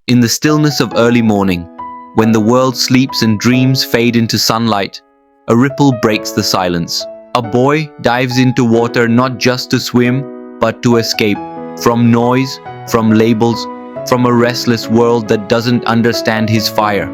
In the stillness of early morning, when the world sleeps and dreams fade into sunlight, a ripple breaks the silence. A boy dives into water not just to swim, but to escape from noise, from labels, from a restless world that doesn't understand his fire.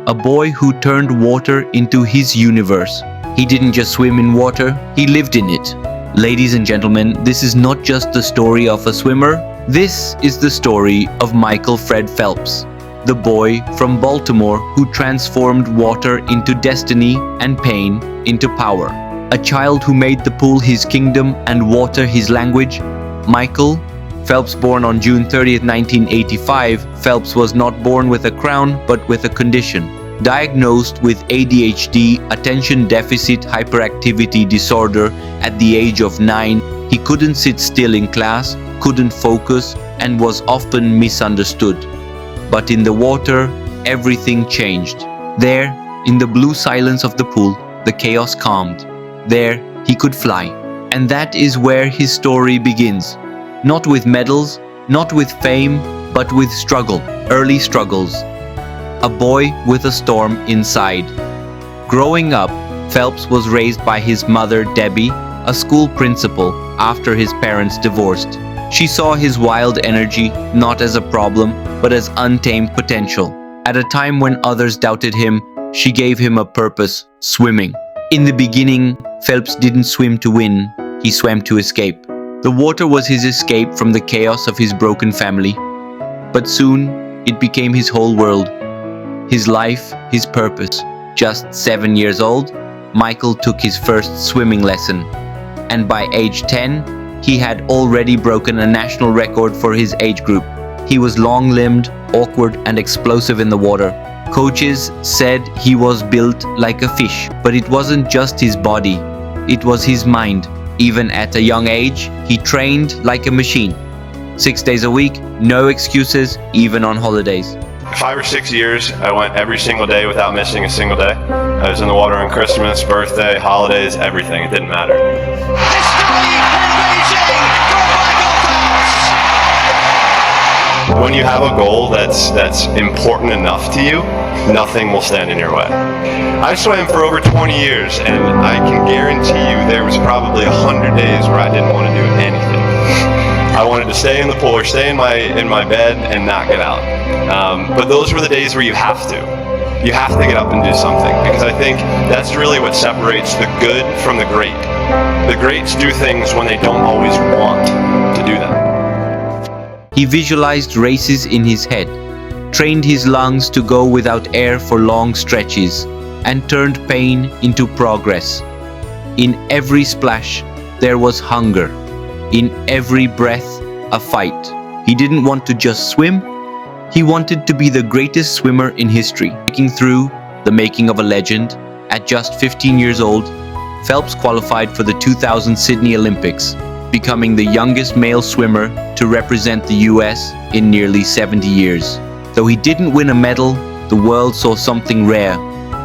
A boy who turned water into his universe. He didn't just swim in water, he lived in it. Ladies and gentlemen, this is not just the story of a swimmer, this is the story of Michael Fred Phelps, the boy from Baltimore who transformed water into destiny and pain into power. A child who made the pool his kingdom and water his language. Michael Phelps, born on June 30th, 1985, Phelps was not born with a crown but with a condition. Diagnosed with ADHD, attention deficit hyperactivity disorder, at the age of 9, he couldn't sit still in class, couldn't focus, and was often misunderstood. But in the water, everything changed. There, in the blue silence of the pool, the chaos calmed. There, he could fly. And that is where his story begins. Not with medals, not with fame, but with struggle, early struggles. A boy with a storm inside. Growing up, Phelps was raised by his mother, Debbie, a school principal, after his parents divorced. She saw his wild energy not as a problem, but as untamed potential. At a time when others doubted him, she gave him a purpose: swimming. In the beginning, Phelps didn't swim to win, he swam to escape. The water was his escape from the chaos of his broken family. But soon, it became his whole world. His life, his purpose. Just 7 years old, Michael took his first swimming lesson. And by age 10, he had already broken a national record for his age group. He was long-limbed, awkward, and explosive in the water. Coaches said he was built like a fish, but it wasn't just his body, it was his mind. Even at a young age, he trained like a machine. 6 days a week, no excuses, even on holidays. 5 or 6 years, I went every single day without missing a single day. I was in the water on Christmas, birthday, holidays, everything. It didn't matter. When you have a goal that's important enough to you, nothing will stand in your way. I swam for over 20 years, and I can guarantee you there was probably 100 days where I didn't want to do anything. I wanted to stay in the pool or stay in my bed and not get out. But those were the days where you have to. You have to get up and do something, because I think that's really what separates the good from the great. The greats do things when they don't always want to do them. He visualized races in his head, trained his lungs to go without air for long stretches, and turned pain into progress. In every splash, there was hunger. In every breath, a fight. He didn't want to just swim, he wanted to be the greatest swimmer in history. Breaking through, the making of a legend. At just 15 years old, Phelps qualified for the 2000 Sydney Olympics, becoming the youngest male swimmer to represent the US in nearly 70 years. Though he didn't win a medal, the world saw something rare: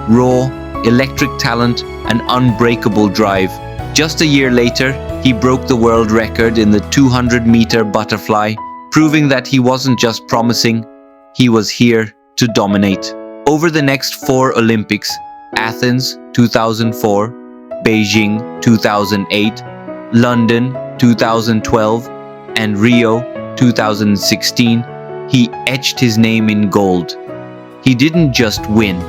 raw, electric talent, and unbreakable drive. Just a year later, he broke the world record in the 200-meter butterfly, proving that he wasn't just promising, he was here to dominate. Over the next 4 Olympics, Athens 2004, Beijing 2008, London 2012, and Rio 2016, he etched his name in gold. He didn't just win,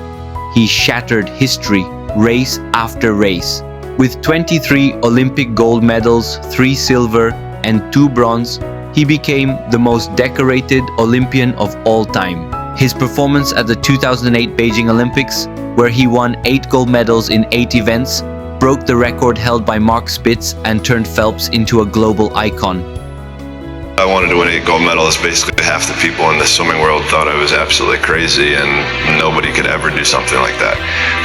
he shattered history, race after race. With 23 Olympic gold medals, 3 silver, and 2 bronze, he became the most decorated Olympian of all time. His performance at the 2008 Beijing Olympics, where he won 8 gold medals in 8 events, broke the record held by Mark Spitz and turned Phelps into a global icon. I wanted to win 8 gold medals. Basically, half the people in the swimming world thought I was absolutely crazy and nobody could ever do something like that.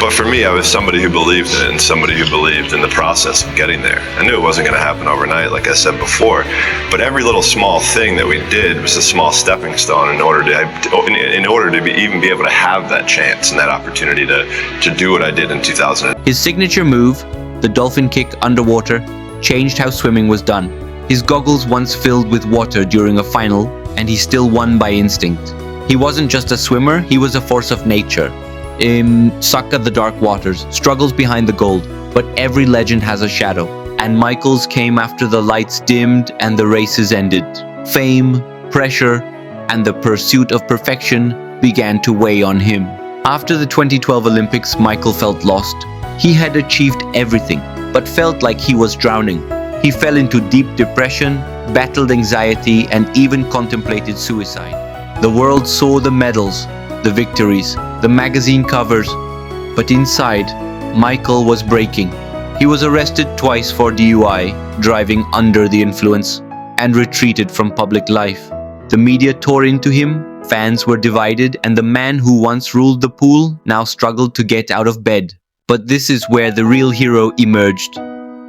But for me, I was somebody who believed in it and somebody who believed in the process of getting there. I knew it wasn't going to happen overnight, like I said before, but every little small thing that we did was a small stepping stone in order to even be able to have that chance and that opportunity to do what I did in 2000. His signature move, the dolphin kick underwater, changed how swimming was done. His goggles once filled with water during a final, and he still won by instinct. He wasn't just a swimmer, he was a force of nature. Suck at the dark waters, struggles behind the gold, but every legend has a shadow. And Michael's came after the lights dimmed and the races ended. Fame, pressure, and the pursuit of perfection began to weigh on him. After the 2012 Olympics, Michael felt lost. He had achieved everything, but felt like he was drowning. He fell into deep depression, battled anxiety, and even contemplated suicide. The world saw the medals, the victories, the magazine covers, but inside, Michael was breaking. He was arrested twice for DUI, driving under the influence, and retreated from public life. The media tore into him, fans were divided, and the man who once ruled the pool now struggled to get out of bed. But this is where the real hero emerged.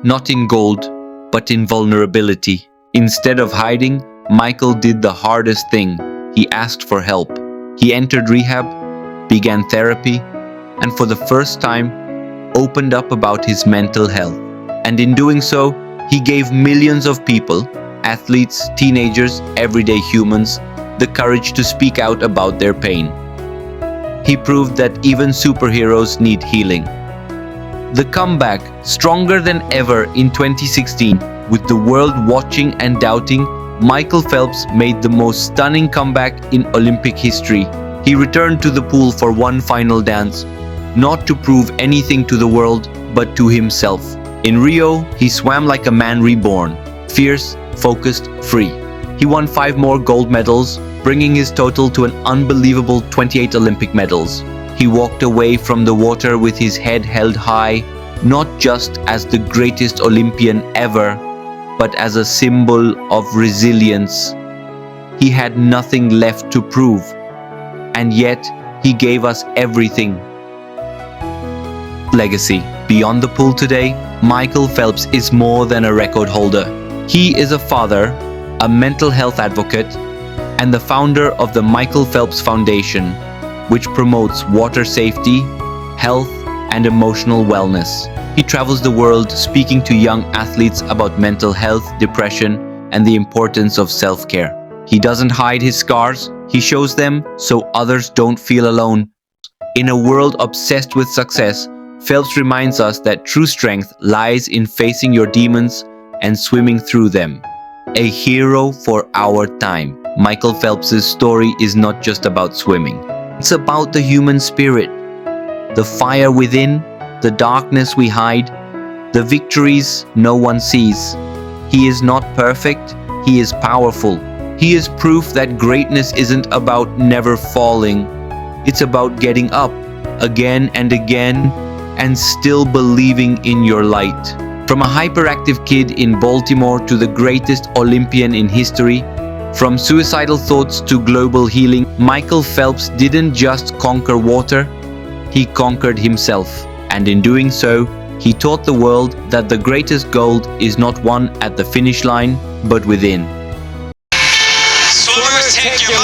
Not in gold, but in vulnerability. Instead of hiding, Michael did the hardest thing. He asked for help. He entered rehab, began therapy, and for the first time, opened up about his mental health. And in doing so, he gave millions of people, athletes, teenagers, everyday humans, the courage to speak out about their pain. He proved that even superheroes need healing. The comeback, stronger than ever in 2016, with the world watching and doubting, Michael Phelps made the most stunning comeback in Olympic history. He returned to the pool for one final dance, not to prove anything to the world, but to himself. In Rio, he swam like a man reborn, fierce, focused, free. He won 5 more gold medals, bringing his total to an unbelievable 28 Olympic medals. He walked away from the water with his head held high, not just as the greatest Olympian ever, but as a symbol of resilience. He had nothing left to prove, and yet he gave us everything. Legacy. Beyond the pool today, Michael Phelps is more than a record holder. He is a father, a mental health advocate, and the founder of the Michael Phelps Foundation, which promotes water safety, health, and emotional wellness. He travels the world speaking to young athletes about mental health, depression, and the importance of self-care. He doesn't hide his scars, he shows them so others don't feel alone. In a world obsessed with success, Phelps reminds us that true strength lies in facing your demons and swimming through them. A hero for our time. Michael Phelps' story is not just about swimming. It's about the human spirit, the fire within, the darkness we hide, the victories no one sees. He is not perfect, he is powerful. He is proof that greatness isn't about never falling. It's about getting up again and again and still believing in your light. From a hyperactive kid in Baltimore to the greatest Olympian in history, from suicidal thoughts to global healing, Michael Phelps didn't just conquer water, he conquered himself. And in doing so, he taught the world that the greatest gold is not won at the finish line, but within. Swimmers, take your